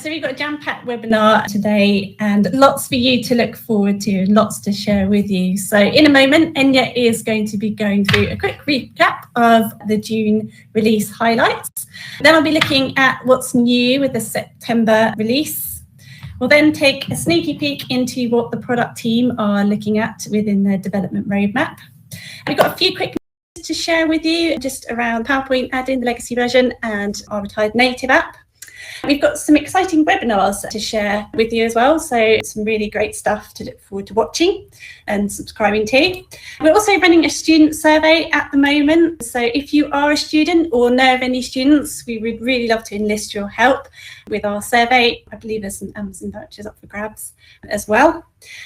So we've got a jam-packed webinar today and lots for you to look forward to and lots to share with you. So in a moment, Enya is going to be going through a quick recap of the June release highlights. Then I'll be looking at what's new with the September release. We'll then take a sneaky peek into what the product team are looking at within their development roadmap. We've got a few quick to share with you just around PowerPoint add-in, the legacy version, and our retired native app. We've got some exciting webinars to share with you as well, so some really great stuff to look forward to watching and subscribing to. We're also running a student survey at the moment, so if you are a student or know of any students, we would really love to enlist your help with our survey. I believe there's some Amazon vouchers up for grabs as well.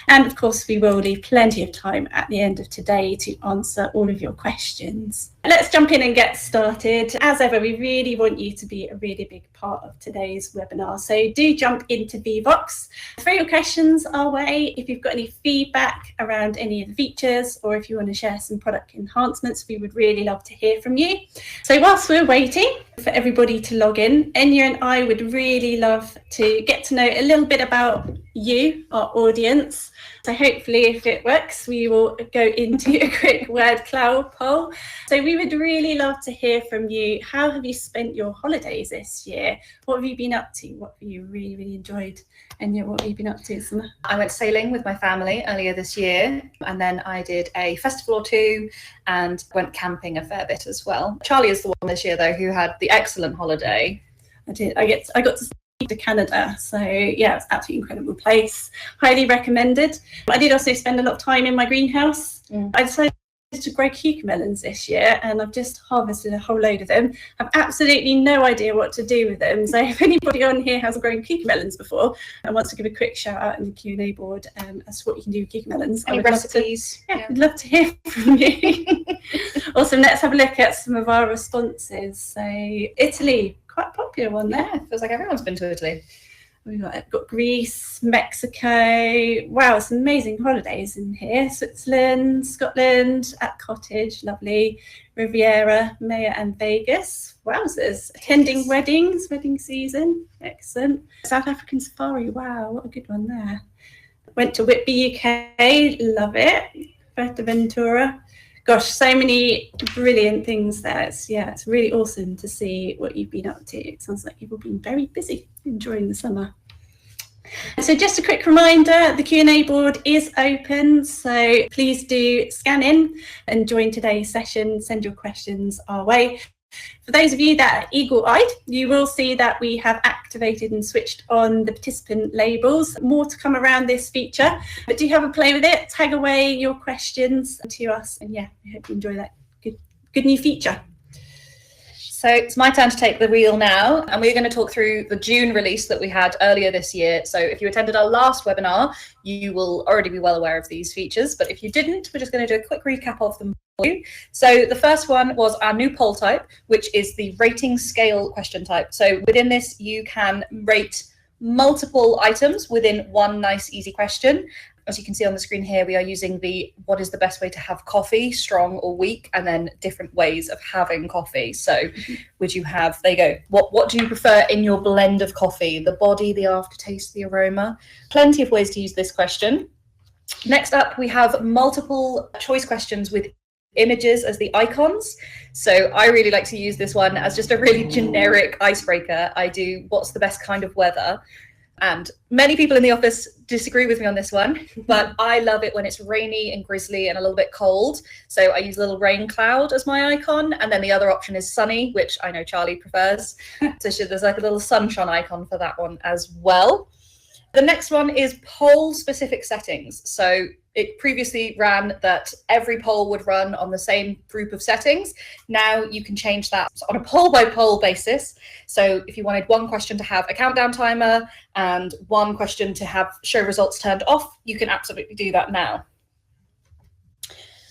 And of course, we will leave plenty of time at the end of today to answer all of your questions. Let's jump in and get started. As ever, we really want you to be a really big part of today's webinar. So do jump into Vevox, throw your questions our way. If you've got any feedback around any of the features, or if you want to share some product enhancements, we would really love to hear from you. So whilst we're waiting for everybody to log in, Enya and I would really love to get to know a little bit about you, our audience. So hopefully, if it works, we will go into a quick word cloud poll. So we would really love to hear from you. How have you spent your holidays this year? What have you been up to? What have you really enjoyed? And what have you been up to, Summer? I went sailing with my family earlier this year, and then I did a festival or two and went camping a fair bit as well. Charlie is the one this year, though, who had the excellent holiday. I did. I got to Canada, so yeah, it's an absolutely incredible place, highly recommended. I did also spend a lot of time in my greenhouse. I decided to grow cucumber melons this year, and I've just harvested a whole load of them. I've absolutely no idea what to do with them, so if anybody on here has grown cucumber melons before and wants to give a quick shout out in the Q&A board as to what you can do with cucumber melons, any recipes? I'd love to hear from you. Awesome. Let's have a look at some of our responses. So Italy, quite a popular one there. Yeah, feels like everyone's been to Italy. We've got Greece, Mexico. Wow, some amazing holidays in here. Switzerland, Scotland, at cottage, lovely. Riviera, Maya and Vegas. Wowzers. Attending weddings, wedding season. Excellent. South African safari. Wow, what a good one there. Went to Whitby, UK. Love it. Fuerteventura. Gosh, so many brilliant things there. It's really awesome to see what you've been up to. It sounds like you've all been very busy enjoying the summer. So just a quick reminder, the Q&A board is open, so please do scan in and join today's session, send your questions our way. For those of you that are eagle-eyed, you will see that we have activated and switched on the participant labels. More to come around this feature, but do have a play with it. Tag away your questions to us, and yeah, I hope you enjoy that good new feature. So it's my turn to take the wheel now, and we're going to talk through the June release that we had earlier this year. So if you attended our last webinar, you will already be well aware of these features, but if you didn't, we're just going to do a quick recap of them for you. So the first one was our new poll type, which is the rating scale question type. So within this, you can rate multiple items within one nice, easy question. As you can see on the screen here, we are using the what is the best way to have coffee, strong or weak, and then different ways of having coffee. So would you have, there you go, what do you prefer in your blend of coffee? The body, the aftertaste, the aroma? Plenty of ways to use this question. Next up, we have multiple choice questions with images as the icons. So I really like to use this one as just a really generic icebreaker. I do what's the best kind of weather? And many people in the office disagree with me on this one, but I love it when it's rainy and grizzly and a little bit cold. So I use a little rain cloud as my icon. And then the other option is sunny, which I know Charlie prefers. So there's like a little sunshine icon for that one as well. The next one is poll specific settings. So it previously ran that every poll would run on the same group of settings. Now you can change that on a poll by poll basis. So if you wanted one question to have a countdown timer and one question to have show results turned off, you can absolutely do that now.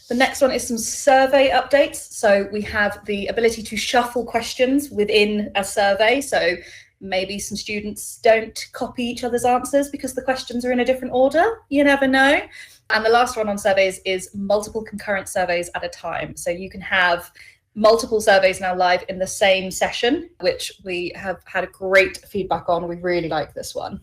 The next one is some survey updates. So we have the ability to shuffle questions within a survey. So maybe some students don't copy each other's answers because the questions are in a different order. You never know. And the last one on surveys is multiple concurrent surveys at a time. So you can have multiple surveys now live in the same session, which we have had great feedback on. We really like this one.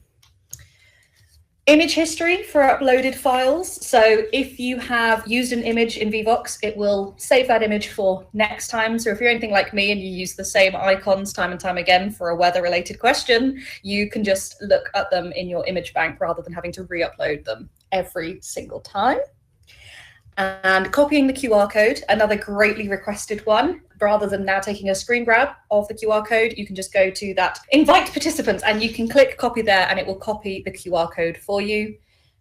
Image history for uploaded files. So if you have used an image in Vevox, it will save that image for next time. So if you're anything like me and you use the same icons time and time again for a weather related question, you can just look at them in your image bank rather than having to re-upload them every single time. And copying the QR code, another greatly requested one. Rather than now taking a screen grab of the QR code, you can just go to that invite participants and you can click copy there and it will copy the QR code for you.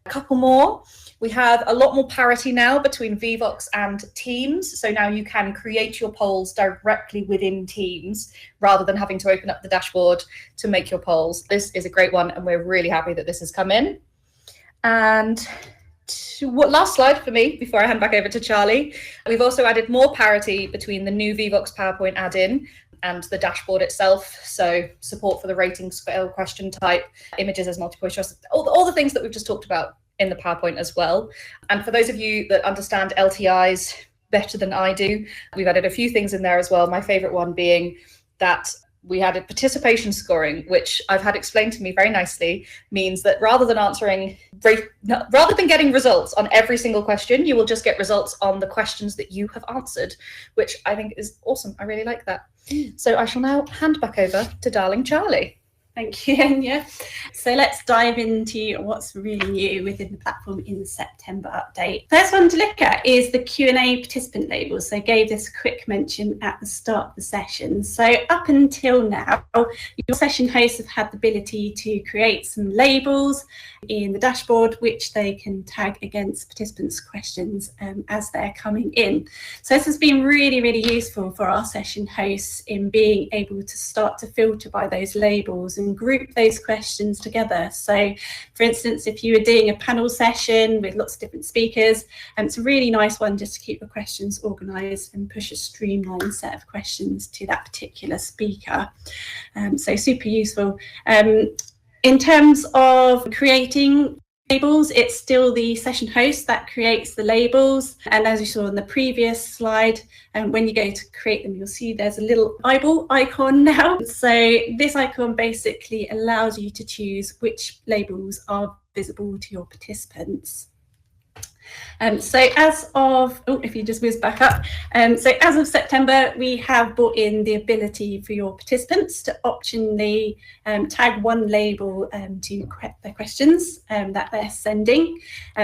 A couple more. We have a lot more parity now between Vevox and Teams. So now you can create your polls directly within Teams rather than having to open up the dashboard to make your polls. This is a great one and we're really happy that this has come in. And last slide for me before I hand back over to Charlie. We've also added more parity between the new Vevox PowerPoint add-in and the dashboard itself. So support for the rating scale question type, images as multiple choice, all the things that we've just talked about in the PowerPoint as well. And for those of you that understand LTIs better than I do, we've added a few things in there as well. My favorite one being that we added participation scoring, which I've had explained to me very nicely, means that rather than getting results on every single question, you will just get results on the questions that you have answered, which I think is awesome. I really like that. So I shall now hand back over to darling Charlie. Thank you, Enya. So let's dive into what's really new within the platform in the September update. First one to look at is the Q&A participant labels. So I gave this a quick mention at the start of the session. So up until now, your session hosts have had the ability to create some labels in the dashboard, which they can tag against participants' questions as they're coming in. So this has been really, really useful for our session hosts in being able to start to filter by those labels and group those questions together. So for instance, if you were doing a panel session with lots of different speakers, it's a really nice one just to keep your questions organised and push a streamlined set of questions to that particular speaker. So super useful. In terms of creating labels, it's still the session host that creates the labels. And as you saw on the previous slide, when you go to create them, you'll see there's a little eyeball icon now. So this icon basically allows you to choose which labels are visible to your participants. So as of, if you just whiz back up, so as of September, we have brought in the ability for your participants to optionally tag one label to their questions that they're sending.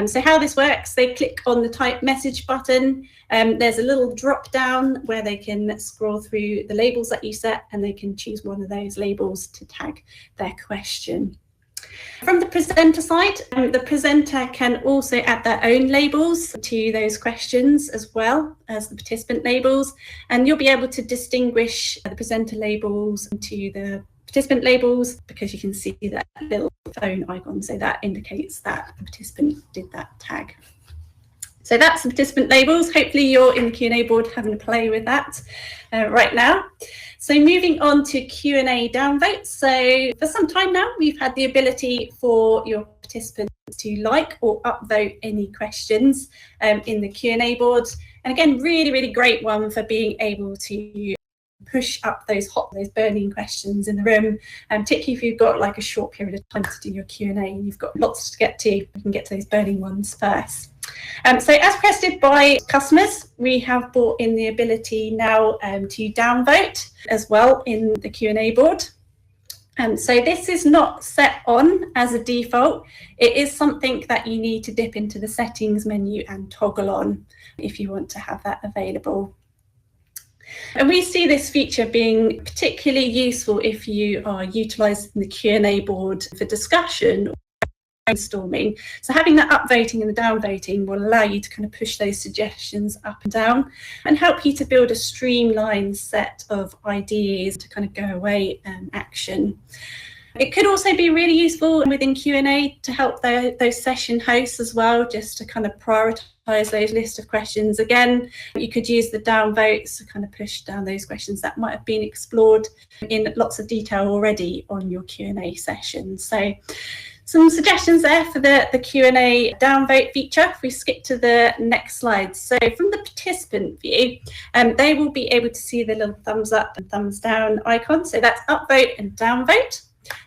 So how this works, they click on the type message button. There's a little drop down where they can scroll through the labels that you set and they can choose one of those labels to tag their question. From the presenter side, the presenter can also add their own labels to those questions as well as the participant labels, and you'll be able to distinguish the presenter labels to the participant labels because you can see that little phone icon, so that indicates that the participant did that tag. So that's the participant labels. Hopefully you're in the Q&A board having a play with that right now. So moving on to Q&A downvotes. So for some time now, we've had the ability for your participants to like or upvote any questions in the Q&A board. And again, really, really great one for being able to push up those burning questions in the room, particularly if you've got like a short period of time to do your Q&A and you've got lots to get to, you can get to those burning ones first. So as requested by customers, we have brought in the ability now to downvote as well in the Q&A board. So this is not set on as a default. It is something that you need to dip into the settings menu and toggle on if you want to have that available. And we see this feature being particularly useful if you are utilising the Q&A board for discussion or brainstorming. So having that upvoting and the downvoting will allow you to kind of push those suggestions up and down and help you to build a streamlined set of ideas to kind of go away and action. It could also be really useful within Q&A to help those session hosts as well, just to kind of prioritise those list of questions. Again, you could use the downvotes to kind of push down those questions that might have been explored in lots of detail already on your Q&A session. So Some suggestions there for the Q&A downvote feature. If we skip to the next slide. So from the participant view, they will be able to see the little thumbs up and thumbs down icon. So that's upvote and downvote.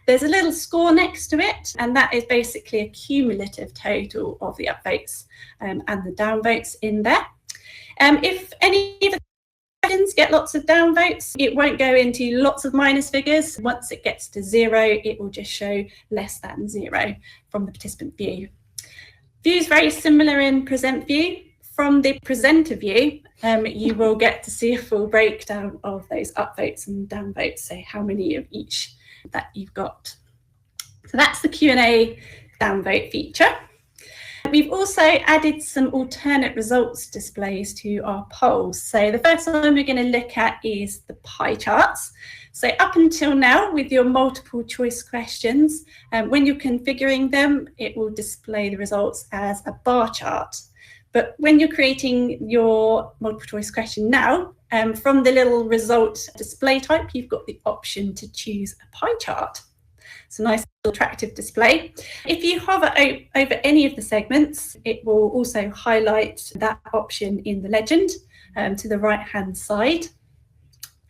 There's a little score next to it, and that is basically a cumulative total of the upvotes and the downvotes in there. If any of the questions get lots of downvotes, it won't go into lots of minus figures. Once it gets to 0, it will just show less than 0 from the participant view. View is very similar in present view. From the presenter view, you will get to see a full breakdown of those upvotes and downvotes, so how many of each that you've got. So that's the Q&A downvote feature. We've also added some alternate results displays to our polls. So the first one we're going to look at is the pie charts. So up until now, with your multiple choice questions, when you're configuring them, it will display the results as a bar chart. But when you're creating your multiple choice question now, from the little result display type, you've got the option to choose a pie chart. It's a nice attractive display. If you hover over any of the segments, it will also highlight that option in the legend to the right-hand side.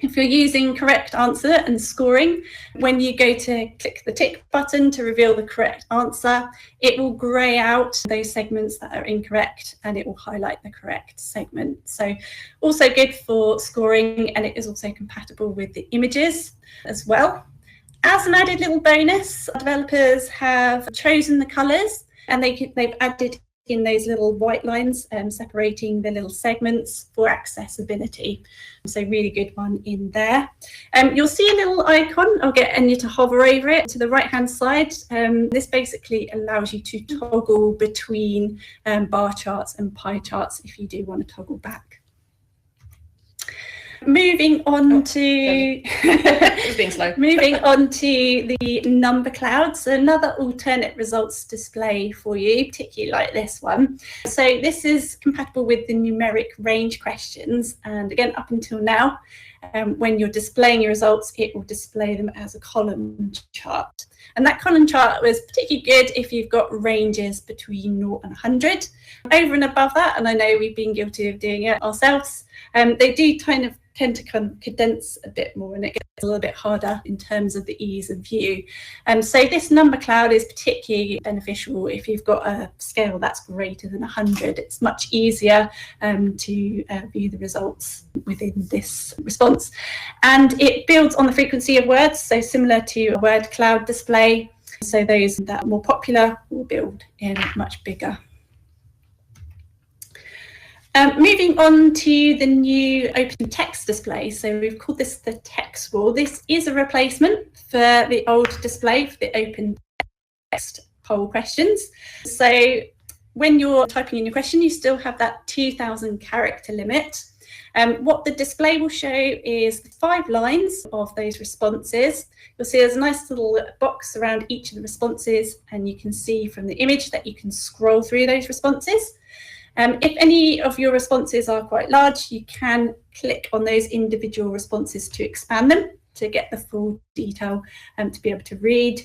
If you're using correct answer and scoring, when you go to click the tick button to reveal the correct answer, it will grey out those segments that are incorrect and it will highlight the correct segment. So also good for scoring, and it is also compatible with the images as well. As an added little bonus, developers have chosen the colours, and they've added in those little white lines separating the little segments for accessibility. So really good one in there. You'll see a little icon. I'll get Enya to hover over it to the right hand side. This basically allows you to toggle between bar charts and pie charts if you do want to toggle back. Moving on to being slow. Moving on to the number clouds, another alternate results display for you, particularly like this one. So this is compatible with the numeric range questions, and again, up until now, when you're displaying your results, it will display them as a column chart. And that column chart was particularly good if you've got ranges between 0 and 100. Over and above that, and I know we've been guilty of doing it ourselves, they do tend to condense a bit more, and it gets a little bit harder in terms of the ease of view. So this number cloud is particularly beneficial if you've got a scale that's greater than 100. It's much easier to view the results within this response. And it builds on the frequency of words, so similar to a word cloud display. So those that are more popular will build in much bigger. Moving on to the new open text display. So we've called this the text wall. This is a replacement for the old display for the open text poll questions. So when you're typing in your question, you still have that 2,000 character limit. What the display will show is the 5 lines of those responses. You'll see there's a nice little box around each of the responses, and you can see from the image that you can scroll through those responses. If any of your responses are quite large, you can click on those individual responses to expand them to get the full detail to be able to read.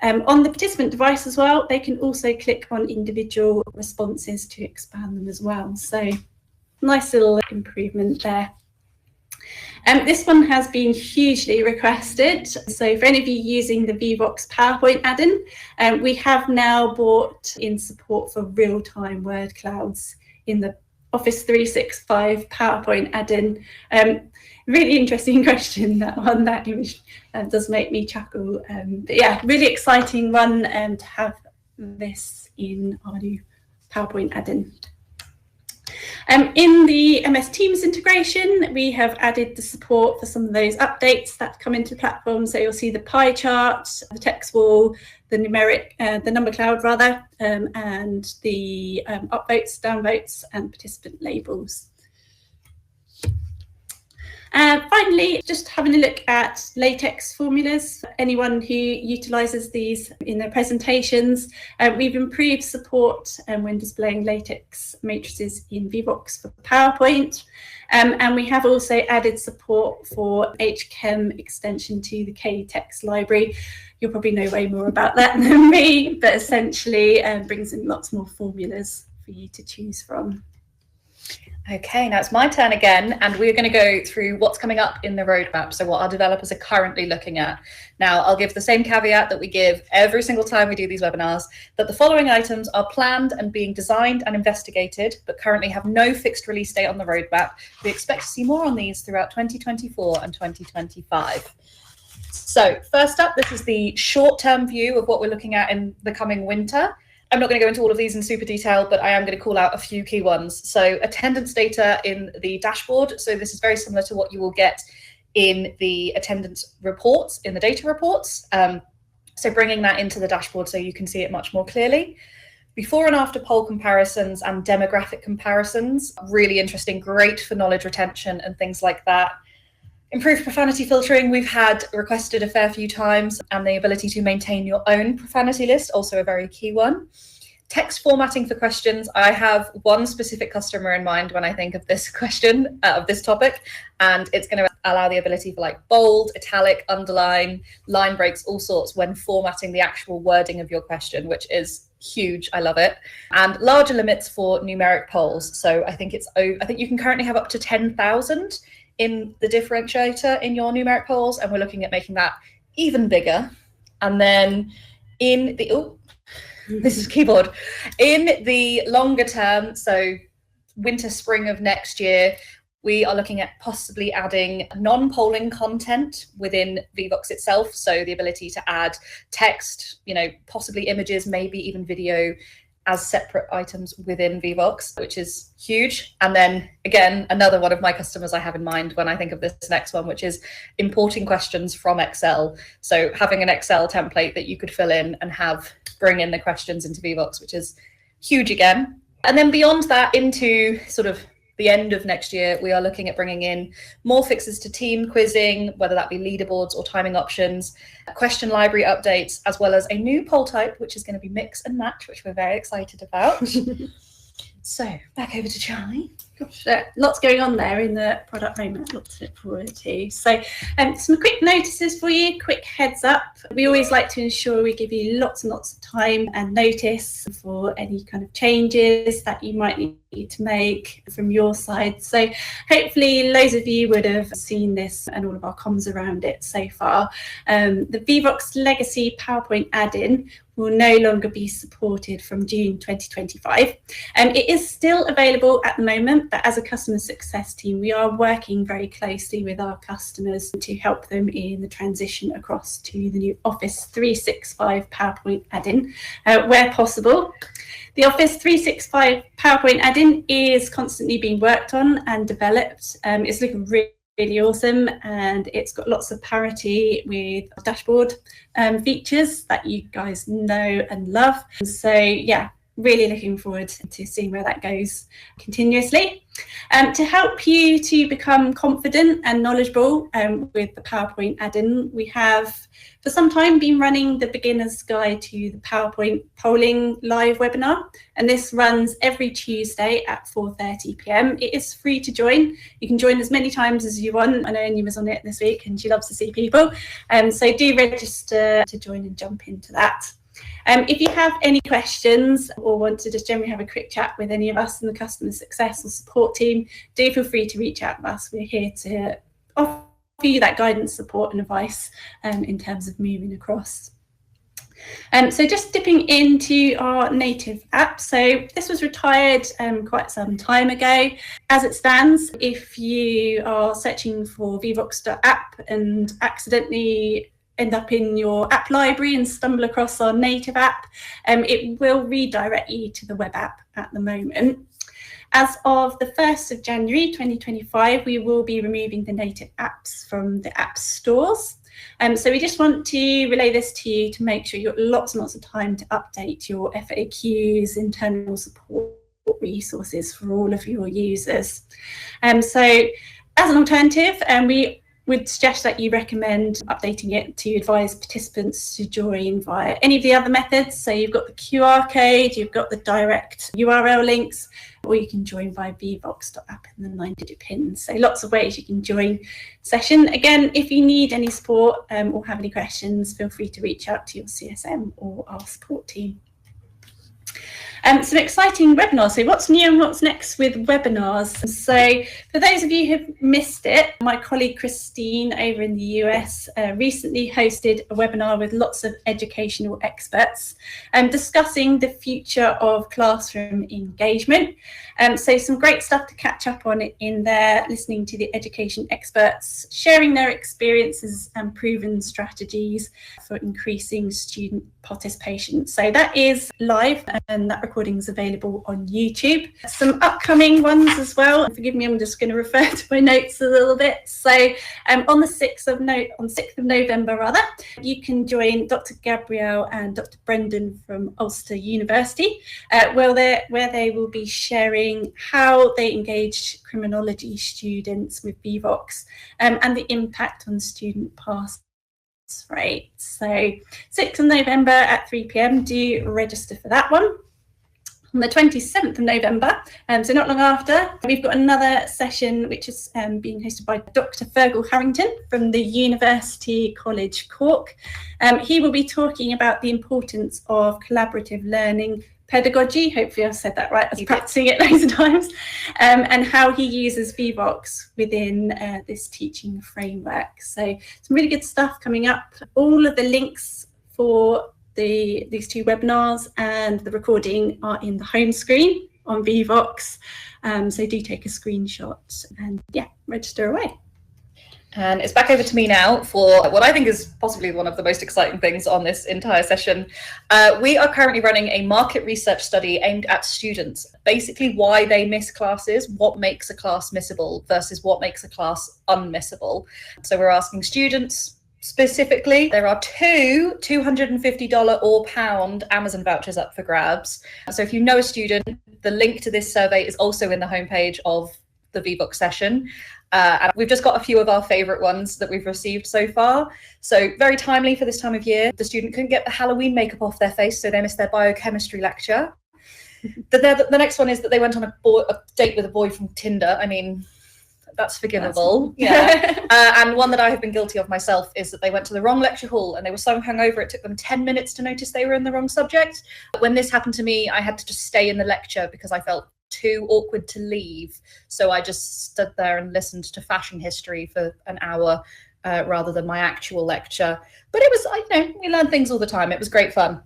On the participant device as well, they can also click on individual responses to expand them as well. So nice little improvement there. This one has been hugely requested. So for any of you using the Vevox PowerPoint add-in, we have now brought in support for real-time word clouds in the Office 365 PowerPoint add-in. Really interesting question, that one. That image does make me chuckle. But yeah, really exciting one to have this in our new PowerPoint add-in. In the MS Teams integration, we have added the support for some of those updates that come into the platform. So you'll see the pie chart, the text wall, the number cloud rather, and the upvotes, downvotes, and participant labels. Finally, just having a look at latex formulas. Anyone who utilises these in their presentations, we've improved support when displaying latex matrices in Vevox for PowerPoint. And we have also added support for HChem extension to the K-Text library. You'll probably know way more about that than me, but essentially brings in lots more formulas for you to choose from. Okay, now it's my turn again, and we're going to go through what's coming up in the roadmap, so what our developers are currently looking at. Now, I'll give the same caveat that we give every single time we do these webinars, that the following items are planned and being designed and investigated, but currently have no fixed release date on the roadmap. We expect to see more on these throughout 2024 and 2025. So first up, this is the short-term view of what we're looking at in the coming winter. I'm not going to go into all of these in super detail, but I am going to call out a few key ones. So attendance data in the dashboard. So this is very similar to what you will get in the attendance reports, in the data reports. So bringing that into the dashboard so you can see it much more clearly. Before and after poll comparisons and demographic comparisons, really interesting, great for knowledge retention and things like that. Improved profanity filtering, we've had requested a fair few times, and the ability to maintain your own profanity list, also a very key one. Text formatting for questions. I have one specific customer in mind when I think of this question, of this topic, and it's going to allow the ability for like bold, italic, underline, line breaks, all sorts when formatting the actual wording of your question, which is huge. I love it. And larger limits for numeric polls. So I think you can currently have up to 10,000 in the differentiator in your numeric polls, and we're looking at making that even bigger. And then in the this is keyboard, in the longer term, so winter spring of next year, we are looking at possibly adding non-polling content within Vevox itself, so the ability to add text, possibly images, maybe even video as separate items within Vevox, which is huge. And then again, another one of my customers I have in mind when I think of this next one, which is importing questions from Excel. So having an Excel template that you could fill in and bring in the questions into Vevox, which is huge again. And then beyond that, into sort of the end of next year, we are looking at bringing in more fixes to team quizzing, whether that be leaderboards or timing options, question library updates, as well as a new poll type, which is going to be mix and match, which we're very excited about. So back over to Charlie. Gosh, lots going on there in the product roadmap, lots to look forward to. So some quick notices for you, quick heads up. We always like to ensure we give you lots and lots of time and notice for any kind of changes that you might need to make from your side. So hopefully loads of you would have seen this and all of our comms around it so far. The Vevox Legacy PowerPoint add-in will no longer be supported from June 2025. It is still available at the moment, but as a customer success team, we are working very closely with our customers to help them in the transition across to the new Office 365 PowerPoint add-in where possible. The Office 365 PowerPoint add-in is constantly being worked on and developed. It's looking really awesome, and it's got lots of parity with dashboard features that you guys know and love. So yeah, really looking forward to seeing where that goes continuously. To help you to become confident and knowledgeable with the PowerPoint add-in, we have for some time been running the Beginner's Guide to the PowerPoint Polling live webinar, and this runs every Tuesday at 4:30 p.m. It is free to join. You can join as many times as you want. I know Anya was on it this week and she loves to see people, so do register to join and jump into that. If you have any questions or want to just generally have a quick chat with any of us in the customer success or support team, do feel free to reach out to us. We're here to offer you that guidance, support and advice in terms of moving across. So just dipping into our native app. So this was retired quite some time ago. As it stands, if you are searching for vevox.app and accidentally end up in your app library and stumble across our native app, it will redirect you to the web app at the moment. As of the 1st of January 2025, we will be removing the native apps from the app stores. So we just want to relay this to you to make sure you've got lots and lots of time to update your FAQs, internal support resources for all of your users. So As an alternative, we would suggest that you recommend updating it to advise participants to join via any of the other methods. So you've got the QR code, you've got the direct URL links, or you can join via vevox.app and the 9-digit PIN. So lots of ways you can join session. Again, if you need any support or have any questions, feel free to reach out to your CSM or our support team. Some exciting webinars. So what's new and what's next with webinars? So for those of you who've missed it, my colleague Christine over in the US recently hosted a webinar with lots of educational experts discussing the future of classroom engagement. So some great stuff to catch up on in there, listening to the education experts, sharing their experiences and proven strategies for increasing student participation. So that is live and that recording is available on YouTube. Some upcoming ones as well. Forgive me, I'm just going to refer to my notes a little bit. So on the 6th of November, you can join Dr. Gabrielle and Dr. Brendan from Ulster University, where they will be sharing how they engage criminology students with Vevox and the impact on student pass rate. So 6th of November at 3 p.m, do register for that one. On the 27th of November, so not long after, we've got another session which is being hosted by Dr. Fergal Harrington from the University College Cork. He will be talking about the importance of collaborative learning pedagogy, hopefully I've said that right, I was practicing it loads of times, and how he uses Vevox within this teaching framework. So some really good stuff coming up. All of the links for these two webinars and the recording are in the home screen on Vevox, so do take a screenshot and yeah, register away. And it's back over to me now for what I think is possibly one of the most exciting things on this entire session. We are currently running a market research study aimed at students, basically why they miss classes, what makes a class missable versus what makes a class unmissable. So we're asking students specifically. There are two $250 or pound Amazon vouchers up for grabs. So if you know a student, the link to this survey is also in the homepage of the Vevox session. And we've just got a few of our favourite ones that we've received so far. So very timely for this time of year. The student couldn't get the Halloween makeup off their face, so they missed their biochemistry lecture. The next one is that they went on a date with a boy from Tinder. I mean, that's forgivable. Yeah. And one that I have been guilty of myself is that they went to the wrong lecture hall and they were so hungover it took them 10 minutes to notice they were in the wrong subject. When this happened to me, I had to just stay in the lecture because I felt too awkward to leave. So I just stood there and listened to fashion history for an hour rather than my actual lecture. But it was, you know, we learn things all the time. It was great fun.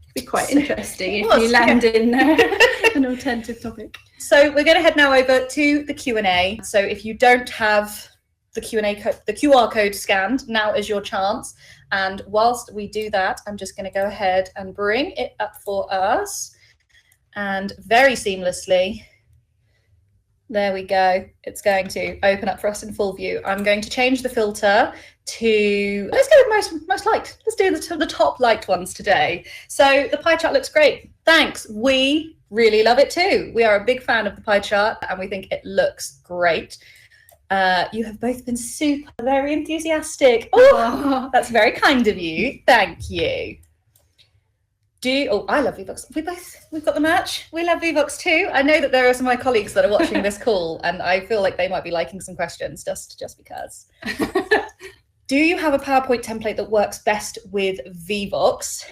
It'd be quite interesting if you land in an alternative topic. So we're going to head now over to the Q&A. So if you don't have the the QR code scanned, now is your chance. And whilst we do that, I'm just going to go ahead and bring it up for us. And very seamlessly, there we go. It's going to open up for us in full view. I'm going to change the filter to, let's go with most liked. Let's do the top liked ones today. So the pie chart looks great. Thanks. We really love it too. We are a big fan of the pie chart and we think it looks great. You have both been very enthusiastic. Oh, that's very kind of you. Thank you. I love Vevox. We've got the merch. We love Vevox too. I know that there are some of my colleagues that are watching this call and I feel like they might be liking some questions just because. Do you have a PowerPoint template that works best with Vevox?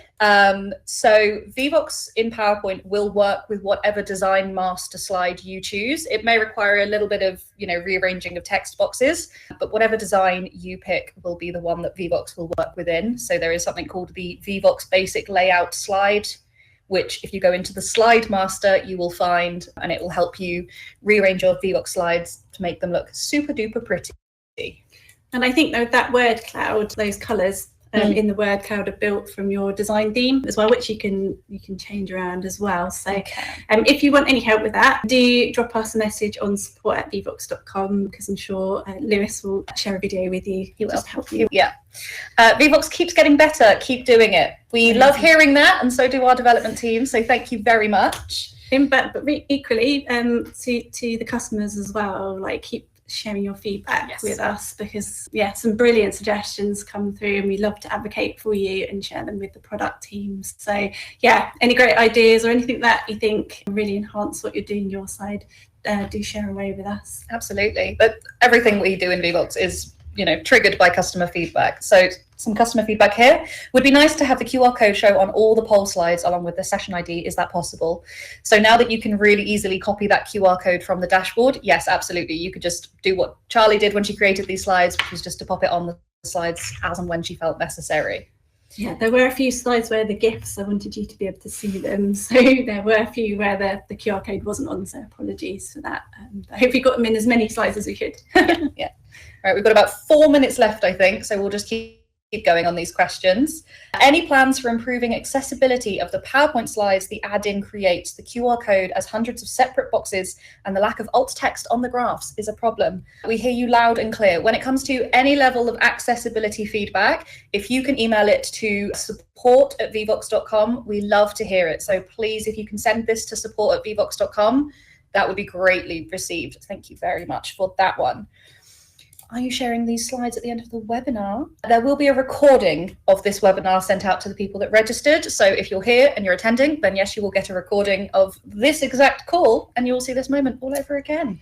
So Vevox in PowerPoint will work with whatever design master slide you choose. It may require a little bit of, rearranging of text boxes, but whatever design you pick will be the one that Vevox will work within. So there is something called the Vevox basic layout slide, which if you go into the slide master, you will find, and it will help you rearrange your Vevox slides to make them look super duper pretty. And I think that word cloud, those colours in the word cloud are built from your design theme as well, which you can change around as well. So if you want any help with that, do drop us a message on support@vevox.com because I'm sure Lewis will share a video with you. He will just help you. Yeah. Vevox keeps getting better. Keep doing it. We love hearing that, and so do our development team. So thank you very much. But equally to the customers as well, like keep sharing your feedback Yes. with us, because some brilliant suggestions come through and we love to advocate for you and share them with the product teams. So any great ideas or anything that you think really enhance what you're doing your side, do share away with us. Absolutely. But everything we do in Vevox is, triggered by customer feedback. So some customer feedback here. Would be nice to have the QR code show on all the poll slides along with the session ID. Is that possible? So now that you can really easily copy that QR code from the dashboard, yes, absolutely. You could just do what Charlie did when she created these slides, which was just to pop it on the slides as and when she felt necessary. Yeah, there were a few slides where the GIFs, I wanted you to be able to see them. So there were a few where the QR code wasn't on, so apologies for that. I hope we got them in as many slides as we could. Yeah. All right, we've got about 4 minutes left, I think, so we'll just keep going on these questions. Any plans for improving accessibility of the PowerPoint slides the add-in creates? The QR code as hundreds of separate boxes and the lack of alt text on the graphs is a problem. We hear you loud and clear. When it comes to any level of accessibility feedback, if you can email it to support@vevox.com, we love to hear it. So please, if you can send this to support@vevox.com, that would be greatly received. Thank you very much for that one. Are you sharing these slides at the end of the webinar? There will be a recording of this webinar sent out to the people that registered. So if you're here and you're attending, then yes, you will get a recording of this exact call and you'll see this moment all over again.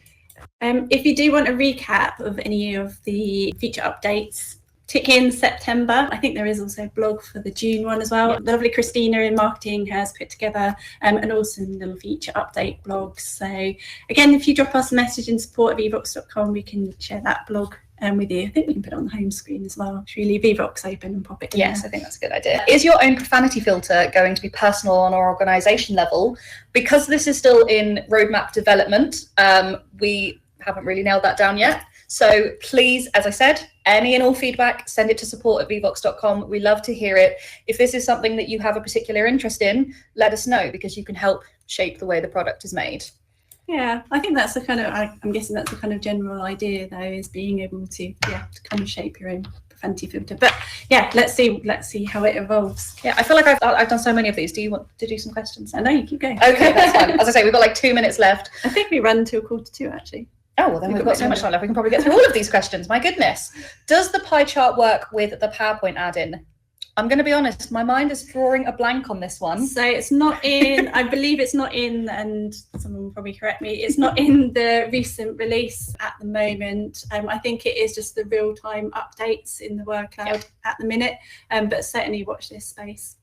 If you do want a recap of any of the feature updates, tick in September. I think there is also a blog for the June one as well. Yeah. The lovely Christina in marketing has put together an awesome little feature update blog. So again, if you drop us a message in support@vevox.com, we can share that blog with you. I think we can put it on the home screen as well. Should we leave Vevox open and pop it in? Yes, there? I think that's a good idea. Is your own profanity filter going to be personal on our organisation level? Because this is still in roadmap development, we haven't really nailed that down yet. So please, as I said, any and all feedback, send it to support@vevox.com. We love to hear it. If this is something that you have a particular interest in, let us know, because you can help shape the way the product is made. Yeah, I think that's the kind of, I'm guessing that's the kind of general idea though, is being able to kind of shape your own profanity filter. But yeah, let's see how it evolves. Yeah, I feel like I've done so many of these. Do you want to do some questions? I know, you keep going. Okay, that's fine. As I say, we've got like 2 minutes left. I think we run until 1:45 actually. Oh, well, then we've got so much time left. We can probably get through all of these questions. My goodness. Does the pie chart work with the PowerPoint add-in? I'm going to be honest, my mind is drawing a blank on this one. So it's not in, I believe it's not in, and someone will probably correct me, it's not in the recent release at the moment. I think it is just the real-time updates in the workload at the minute, but certainly watch this space.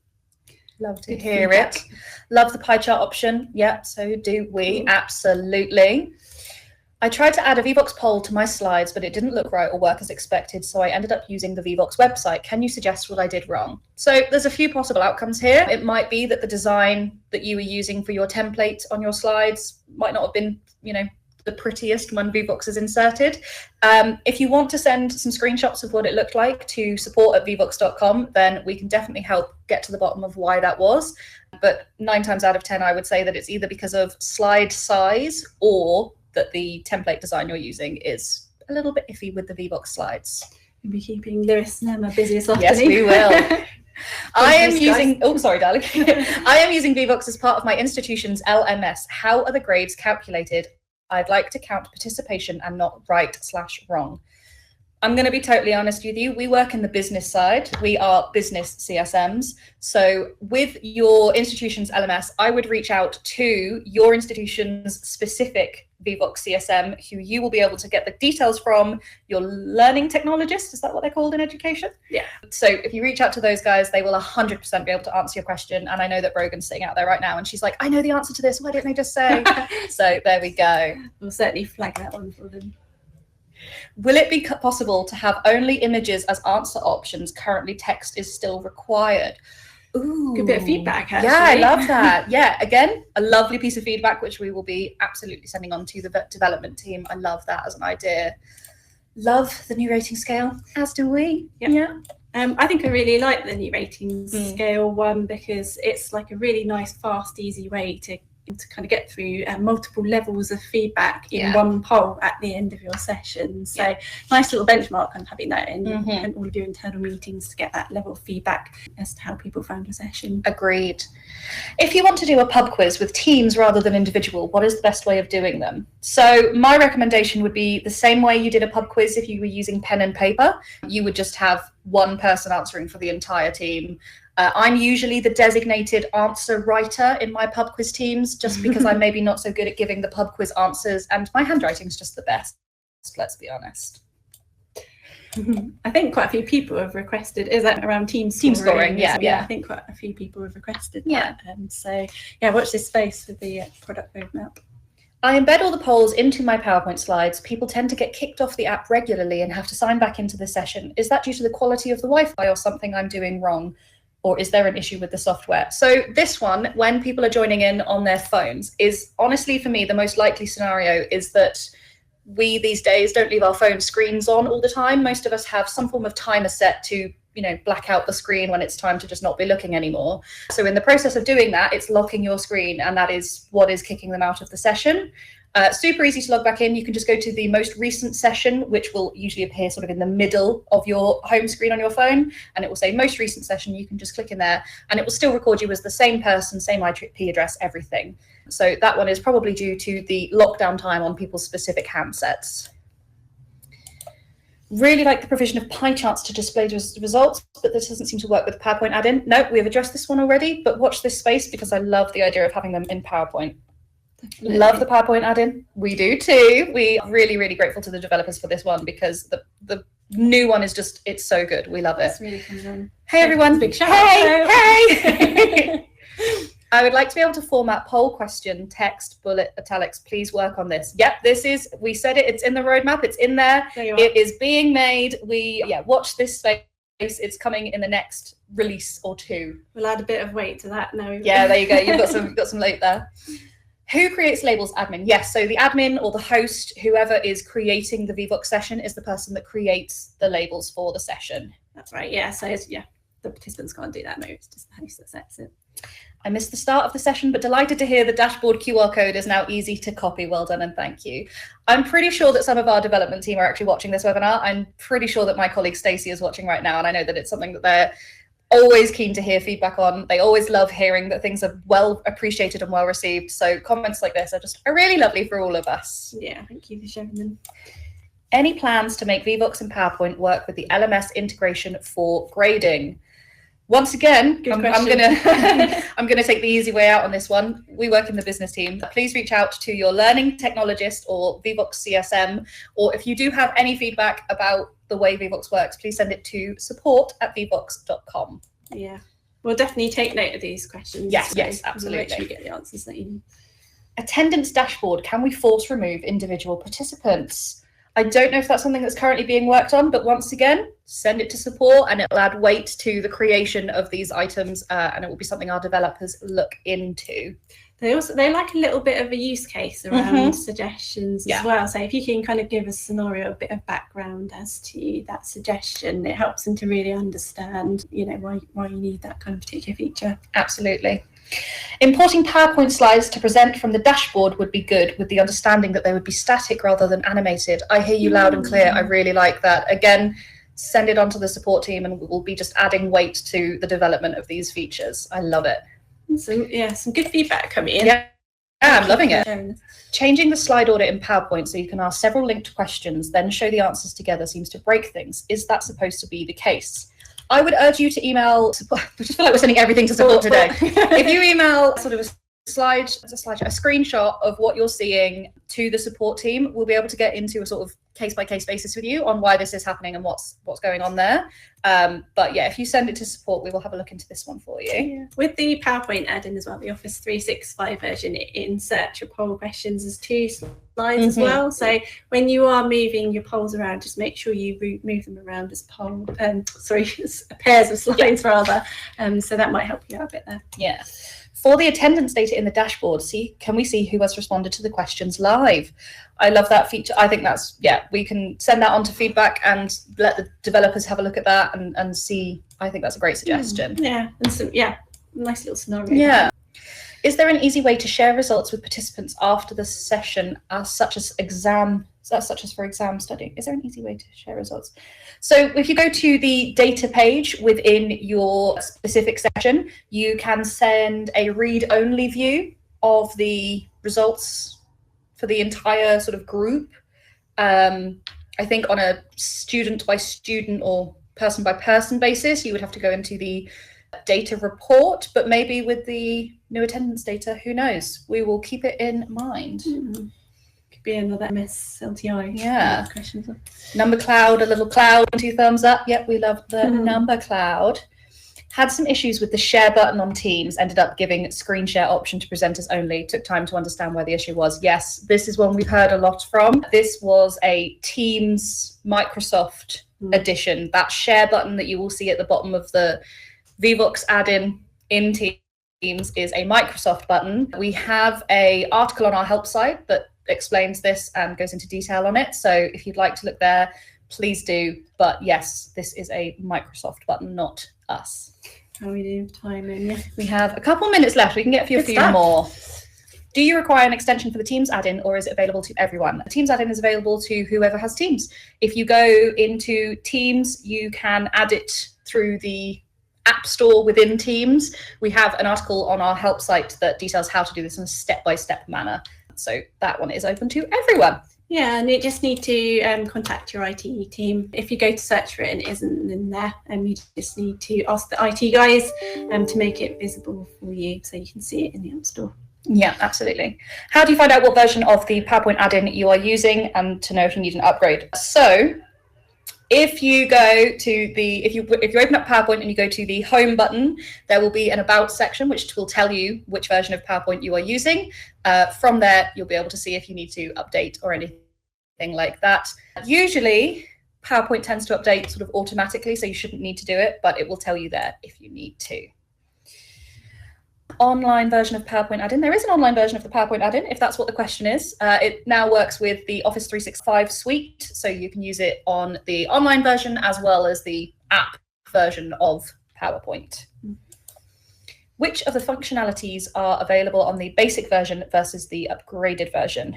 Love to hear it. Love the pie chart option. Yeah, so do we. Absolutely. I tried to add a Vevox poll to my slides, but it didn't look right or work as expected, so I ended up using the Vevox website. Can you suggest what I did wrong? So there's a few possible outcomes here. It might be that the design that you were using for your template on your slides might not have been, the prettiest when Vevox is inserted. If you want to send some screenshots of what it looked like to support@vevox.com, then we can definitely help get to the bottom of why that was. But 9 times out of 10, I would say that it's either because of slide size or that the template design you're using is a little bit iffy with the Vevox slides. We'll be keeping Lewis and Emma busy this afternoon. Yes, we will. I am using, oh, sorry, darling. I am using Vevox as part of my institution's LMS. How are the grades calculated? I'd like to count participation and not right/wrong. I'm going to be totally honest with you. We work in the business side. We are business CSMs. So with your institution's LMS, I would reach out to your institution's specific Vevox CSM, who you will be able to get the details from. Your learning technologist, is that what they're called in education? Yeah. So if you reach out to those guys, they will 100% be able to answer your question. And I know that Brogan's sitting out there right now and she's like, I know the answer to this. Why didn't they just say? So there we go. We'll certainly flag that one for them. Will it be possible to have only images as answer options? Currently, text is still required. Ooh, good bit of feedback, actually. Yeah, I love that. Yeah, again, a lovely piece of feedback, which we will be absolutely sending on to the development team. I love that as an idea. Love the new rating scale, as do we. Yep. Yeah. I think I really like the new rating scale one, because it's like a really nice, fast, easy way to to kind of get through multiple levels of feedback in one poll at the end of your session. So nice little benchmark on having that in all of your internal meetings to get that level of feedback as to how people found your session. Agreed. If you want to do a pub quiz with teams rather than individual, what is the best way of doing them? So my recommendation would be the same way you did a pub quiz if you were using pen and paper. You would just have one person answering for the entire team. I'm usually the designated answer writer in my pub quiz teams, just because I'm maybe not so good at giving the pub quiz answers, and my handwriting is just the best, let's be honest. I think quite a few people have requested, is that around team scoring? Yeah. I think quite a few people have requested that. So watch this space for the product roadmap. I embed all the polls into my PowerPoint slides. People tend to get kicked off the app regularly and have to sign back into the session. Is that due to the quality of the Wi-Fi or something I'm doing wrong? Or is there an issue with the software? So this one, when people are joining in on their phones, is honestly for me the most likely scenario is that we these days don't leave our phone screens on all the time. Most of us have some form of timer set to, black out the screen when it's time to just not be looking anymore. So in the process of doing that, it's locking your screen, and that is what is kicking them out of the session. Super easy to log back in. You can just go to the most recent session, which will usually appear sort of in the middle of your home screen on your phone, and it will say most recent session. You can just click in there and it will still record you as the same person, same IP address, everything. So that one is probably due to the lockdown time on people's specific handsets. Really like the provision of pie charts to display results, but this doesn't seem to work with the PowerPoint add-in. No, we've addressed this one already, but watch this space because I love the idea of having them in PowerPoint. Definitely. Love the PowerPoint add-in. We do too. We are really, really grateful to the developers for this one because the new one is just, it's so good. We love it. It's really fun. Hey everyone. Big shout out. Hey. I would like to be able to format poll question, text, bullet, italics. Please work on this. Yep, we said it. It's in the roadmap. It's in there. It is being made. Watch this space. It's coming in the next release or two. We'll add a bit of weight to that now. Yeah, there you go. You've got some weight there. Who creates labels? Admin. Yes, so the admin or the host, whoever is creating the Vevox session, is the person that creates the labels for the session. That's right. Yeah. So the participants can't do that. No, it's just the host that sets it. I missed the start of the session, but delighted to hear the dashboard QR code is now easy to copy. Well done and thank you. I'm pretty sure that some of our development team are actually watching this webinar. I'm pretty sure that my colleague Stacey is watching right now, and I know that it's something that they're always keen to hear feedback on. They always love hearing that things are well appreciated and well received. So comments like this are really lovely for all of us. Yeah, thank you for sharing them. Any plans to make Vevox and PowerPoint work with the LMS integration for grading? Once again, I'm gonna take the easy way out on this one. We work in the business team. Please reach out to your learning technologist or Vevox CSM, or if you do have any feedback about the way Vevox works, please send it to support@vevox.com. Yeah, we'll definitely take note of these questions. Yes, absolutely. We'll make sure we get the answers that you need. Attendance dashboard. Can we force remove individual participants? I don't know if that's something that's currently being worked on, but once again, send it to support and it'll add weight to the creation of these items, and it will be something our developers look into. They like a little bit of a use case around suggestions as well. So if you can kind of give a scenario, a bit of background as to that suggestion, it helps them to really understand, why you need that kind of particular feature. Absolutely. Importing PowerPoint slides to present from the dashboard would be good, with the understanding that they would be static rather than animated. I hear you loud and clear. I really like that. Again, send it on to the support team and we'll be just adding weight to the development of these features. I love it. Some good feedback coming in. Yeah, I'm loving it. Changing the slide order in PowerPoint so you can ask several linked questions, then show the answers together seems to break things. Is that supposed to be the case? I would urge you to email support. I just feel like we're sending everything to support today. If you email sort of a screenshot of what you're seeing to the support team, we'll be able to get into a sort of case-by-case basis with you on why this is happening and what's going on there. But yeah, if you send it to support, we will have a look into this one for you. Yeah. With the PowerPoint add-in as well, the Office 365 version, it inserts your poll questions as 2 slides as well. So when you are moving your polls around, just make sure you move them around as pairs of slides rather. So that might help you out a bit there. Yeah. For the attendance data in the dashboard, can we see who has responded to the questions live? I love that feature. I think that's, we can send that on to feedback and let the developers have a look at that and see. I think that's a great suggestion. Yeah, and nice little scenario. Yeah. Is there an easy way to share results with participants after the session, such as for exam study? Is there an easy way to share results? So if you go to the data page within your specific session, you can send a read-only view of the results for the entire sort of group. I think on a student by student or person by person basis, you would have to go into the data report, but maybe with the new attendance data, who knows? We will keep it in mind. Could be another MSLTI. Yeah. Questions. Number cloud, a little cloud, 2 thumbs up. Yep, we love the number cloud. Had some issues with the share button on Teams, ended up giving screen share option to presenters only. Took time to understand where the issue was. Yes, this is one we've heard a lot from. This was a Teams Microsoft edition. That share button that you will see at the bottom of the Vevox add-in in Teams is a Microsoft button. We have an article on our help site that explains this and goes into detail on it. So if you'd like to look there, please do. But yes, this is a Microsoft button, not us. How are we doing time in? Yeah. We have a couple minutes left. We can get a few more. Do you require an extension for the Teams add-in, or is it available to everyone? The Teams add-in is available to whoever has Teams. If you go into Teams, you can add it through the App Store within Teams. We have an article on our help site that details how to do this in a step-by-step manner. So that one is open to everyone. Yeah, and you just need to contact your IT team. If you go to search for it and it isn't in there, you just need to ask the IT guys to make it visible for you so you can see it in the App Store. Yeah, absolutely. How do you find out what version of the PowerPoint add-in you are using and to know if you need an upgrade? So if you go to the, if you open up PowerPoint and you go to the home button, there will be an about section which will tell you which version of PowerPoint you are using. From there, you'll be able to see if you need to update or anything like that. Usually, PowerPoint tends to update sort of automatically, so you shouldn't need to do it, but it will tell you there if you need to. Online version of PowerPoint add-in. There is an online version of the PowerPoint add-in, if that's what the question is. It now works with the Office 365 suite, so you can use it on the online version as well as the app version of PowerPoint. Which of the functionalities are available on the basic version versus the upgraded version?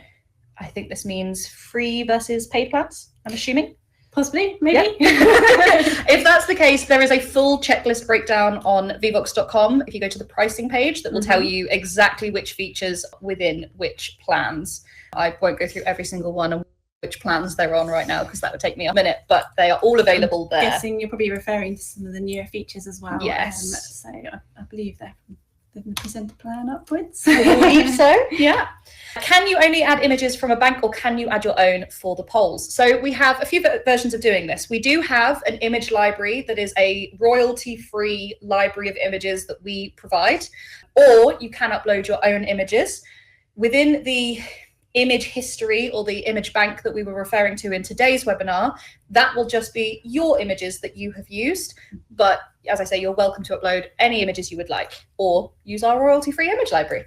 I think this means free versus paid plans, I'm assuming. Possibly, maybe. Yeah. If that's the case, there is a full checklist breakdown on vevox.com. If you go to the pricing page, that will tell you exactly which features within which plans. I won't go through every single one and which plans they're on right now because that would take me a minute, but they are all available there. I'm guessing you're probably referring to some of the newer features as well. Yes. So I believe they're from the presenter plan upwards. I believe so, yeah. Can you only add images from a bank or can you add your own for the polls? So we have a few versions of doing this. We do have an image library that is a royalty-free library of images that we provide, or you can upload your own images. Within the image history or the image bank that we were referring to in today's webinar, that will just be your images that you have used. But as I say, you're welcome to upload any images you would like or use our royalty-free image library.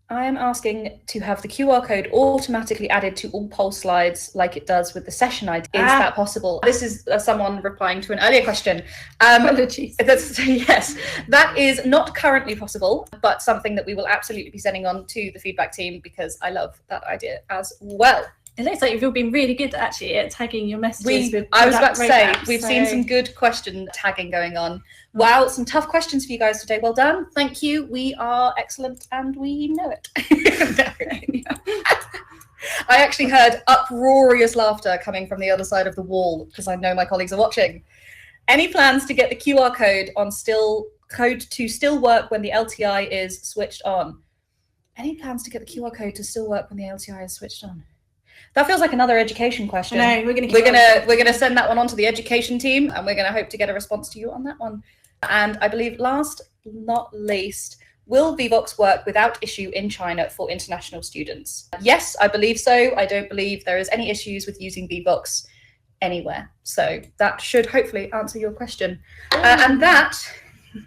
I am asking to have the QR code automatically added to all poll slides like it does with the session ID. Is that possible? This is someone replying to an earlier question. Apologies. Yes, that is not currently possible, but something that we will absolutely be sending on to the feedback team because I love that idea as well. It looks like you've all been really good actually at tagging your messages. I was about to say, we've seen some good question tagging going on. Wow, some tough questions for you guys today. Well done. Thank you. We are excellent and we know it. I actually heard uproarious laughter coming from the other side of the wall because I know my colleagues are watching. Any plans to get the QR code on to still work when the LTI is switched on? Any plans to get the QR code to still work when the LTI is switched on? That feels like another education question. No, we're gonna send that one on to the education team, and we're gonna hope to get a response to you on that one. And I believe last not least, will Vevox work without issue in China for international students? Yes, I believe so. I don't believe there is any issues with using Vevox anywhere. So that should hopefully answer your question. And that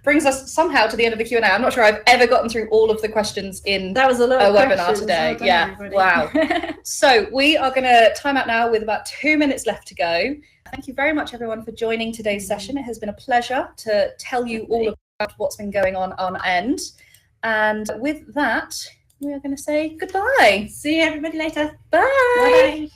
brings us somehow to the end of the Q&A. I'm not sure I've ever gotten through all of the questions in that was a lot of webinar today. Well yeah, everybody. Wow. So we are going to time out now with about 2 minutes left to go. Thank you very much, everyone, for joining today's session. It has been a pleasure to tell you all about what's been going on our end. And with that, we are going to say goodbye. See you everybody later. Bye. Bye.